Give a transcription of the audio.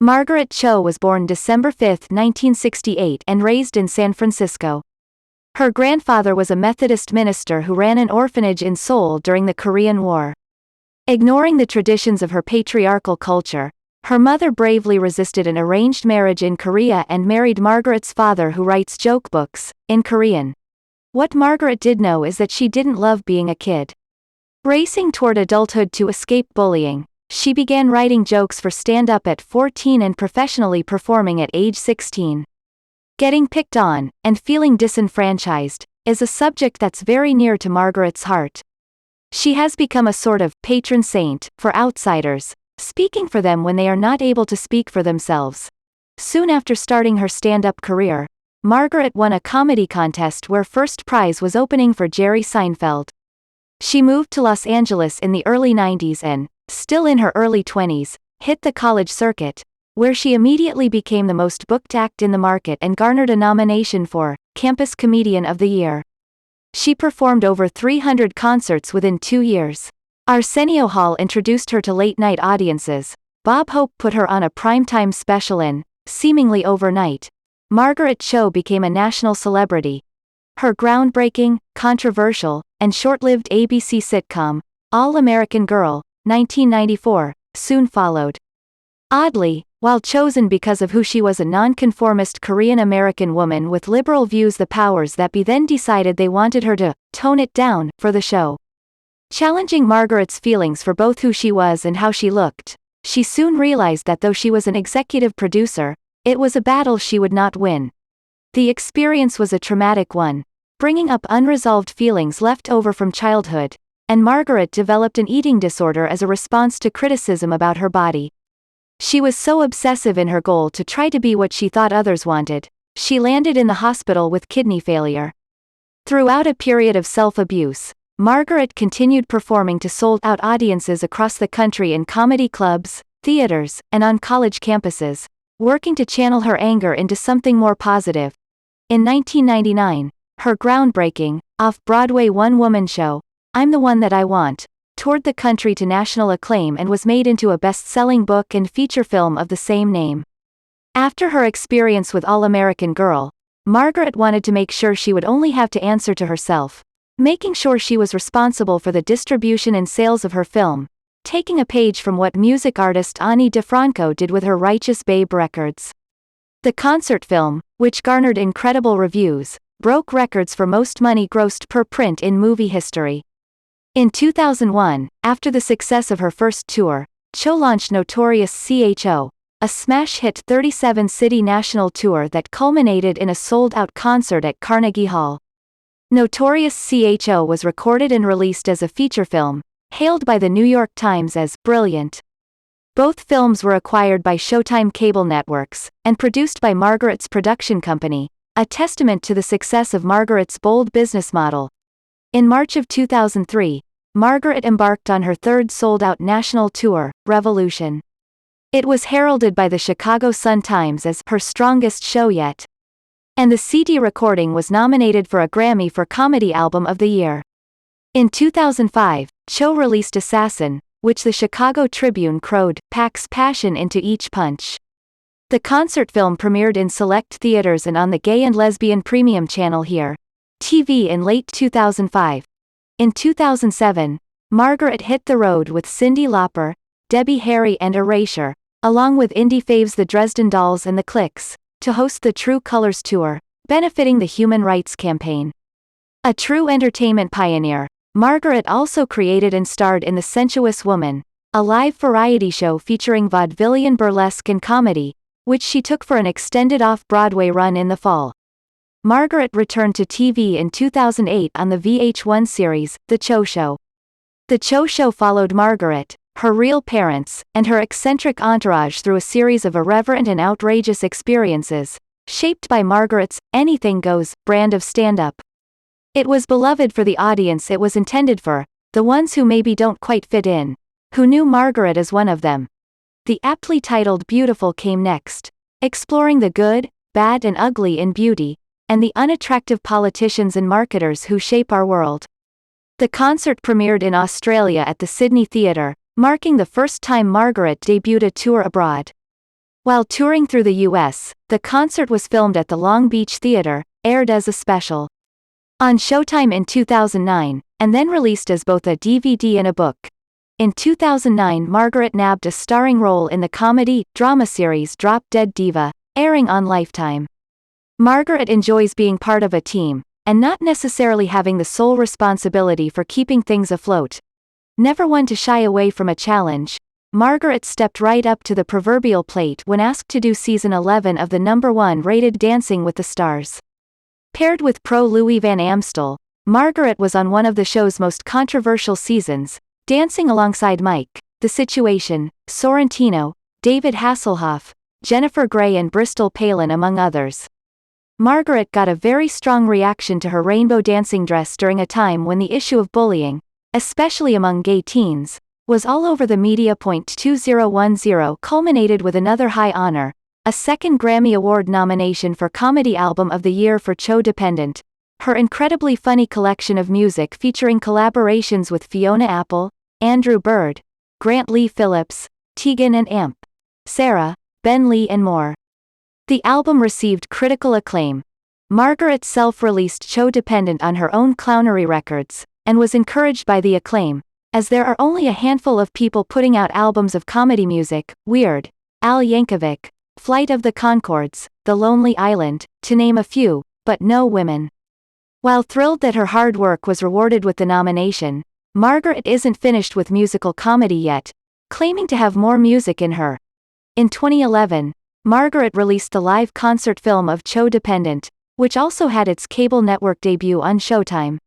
Margaret Cho was born December 5, 1968 and raised in San Francisco. Her grandfather was a Methodist minister who ran an orphanage in Seoul during the Korean War. Ignoring the traditions of her patriarchal culture, her mother bravely resisted an arranged marriage in Korea and married Margaret's father, who writes joke books in Korean. What Margaret did know is that she didn't love being a kid. Racing toward adulthood to escape bullying, she began writing jokes for stand-up at 14 and professionally performing at age 16. Getting picked on, and feeling disenfranchised, is a subject that's very near to Margaret's heart. She has become a sort of patron saint for outsiders, speaking for them when they are not able to speak for themselves. Soon after starting her stand-up career, Margaret won a comedy contest where first prize was opening for Jerry Seinfeld. She moved to Los Angeles in the early 90s and, still in her early 20s, hit the college circuit, where she immediately became the most booked act in the market and garnered a nomination for Campus Comedian of the Year. She performed over 300 concerts within 2 years. Arsenio Hall introduced her to late-night audiences. Bob Hope put her on a primetime special and, seemingly overnight, Margaret Cho became a national celebrity. Her groundbreaking, controversial, and short-lived ABC sitcom, All American Girl, 1994, soon followed. Oddly, while chosen because of who she was, a nonconformist Korean-American woman with liberal views, the powers that be then decided they wanted her to tone it down for the show. Challenging Margaret's feelings for both who she was and how she looked, she soon realized that though she was an executive producer, it was a battle she would not win. The experience was a traumatic one, bringing up unresolved feelings left over from childhood, and Margaret developed an eating disorder as a response to criticism about her body. She was so obsessive in her goal to try to be what she thought others wanted, she landed in the hospital with kidney failure. Throughout a period of self-abuse, Margaret continued performing to sold-out audiences across the country in comedy clubs, theaters, and on college campuses, working to channel her anger into something more positive. In 1999, her groundbreaking, off-Broadway one-woman show, I'm the One That I Want, toured the country to national acclaim and was made into a best-selling book and feature film of the same name. After her experience with All American Girl, Margaret wanted to make sure she would only have to answer to herself, making sure she was responsible for the distribution and sales of her film, taking a page from what music artist Ani DeFranco did with her Righteous Babe records. The concert film, which garnered incredible reviews, broke records for most money grossed per print in movie history. In 2001, after the success of her first tour, Cho launched Notorious CHO, a smash hit 37-city national tour that culminated in a sold-out concert at Carnegie Hall. Notorious CHO was recorded and released as a feature film, hailed by the New York Times as brilliant. Both films were acquired by Showtime Cable Networks, and produced by Margaret's production company, a testament to the success of Margaret's bold business model. In March of 2003, Margaret embarked on her third sold-out national tour, Revolution. It was heralded by the Chicago Sun-Times as her strongest show yet. And the CD recording was nominated for a Grammy for Comedy Album of the Year. In 2005, Cho released Assassin, which the Chicago Tribune crowed, packs passion into each punch. The concert film premiered in select theaters and on the Gay and Lesbian Premium Channel Here TV in late 2005. In 2007, Margaret hit the road with Cyndi Lauper, Debbie Harry and Erasure, along with indie faves the Dresden Dolls and the Clicks, to host the True Colors Tour, benefiting the Human Rights Campaign. A true entertainment pioneer, Margaret also created and starred in The Sensuous Woman, a live variety show featuring vaudevillian burlesque and comedy, which she took for an extended off-Broadway run in the fall. Margaret returned to TV in 2008 on the VH1 series, The Cho Show. The Cho Show followed Margaret, her real parents, and her eccentric entourage through a series of irreverent and outrageous experiences, shaped by Margaret's anything goes brand of stand-up. It was beloved for the audience it was intended for, the ones who maybe don't quite fit in, who knew Margaret as one of them. The aptly titled Beautiful came next, exploring the good, bad and ugly in beauty, and the unattractive politicians and marketers who shape our world. The concert premiered in Australia at the Sydney Theatre, marking the first time Margaret debuted a tour abroad. While touring through the U.S., the concert was filmed at the Long Beach Theater, aired as a special on Showtime in 2009, and then released as both a DVD and a book. In 2009, Margaret nabbed a starring role in the comedy-drama series Drop Dead Diva, airing on Lifetime. Margaret enjoys being part of a team, and not necessarily having the sole responsibility for keeping things afloat. Never one to shy away from a challenge, Margaret stepped right up to the proverbial plate when asked to do season 11 of the #1 rated Dancing with the Stars. Paired with pro Louis Van Amstel, Margaret was on one of the show's most controversial seasons, dancing alongside Mike, The Situation, Sorrentino, David Hasselhoff, Jennifer Grey and Bristol Palin among others. Margaret got a very strong reaction to her rainbow dancing dress during a time when the issue of bullying, especially among gay teens, was all over the media. 2010 culminated with another high honor, a second Grammy Award nomination for Comedy Album of the Year for Cho Dependent, her incredibly funny collection of music featuring collaborations with Fiona Apple, Andrew Bird, Grant Lee Phillips, Tegan and Amp, Sarah, Ben Lee and more. The album received critical acclaim. Margaret self-released Cho Dependent on her own Clownery Records, and was encouraged by the acclaim, as there are only a handful of people putting out albums of comedy music: Weird, Al Yankovic, Flight of the Conchords, The Lonely Island, to name a few, but no women. While thrilled that her hard work was rewarded with the nomination, Margaret isn't finished with musical comedy yet, claiming to have more music in her. In 2011, Margaret released the live concert film of Cho Dependent, which also had its cable network debut on Showtime.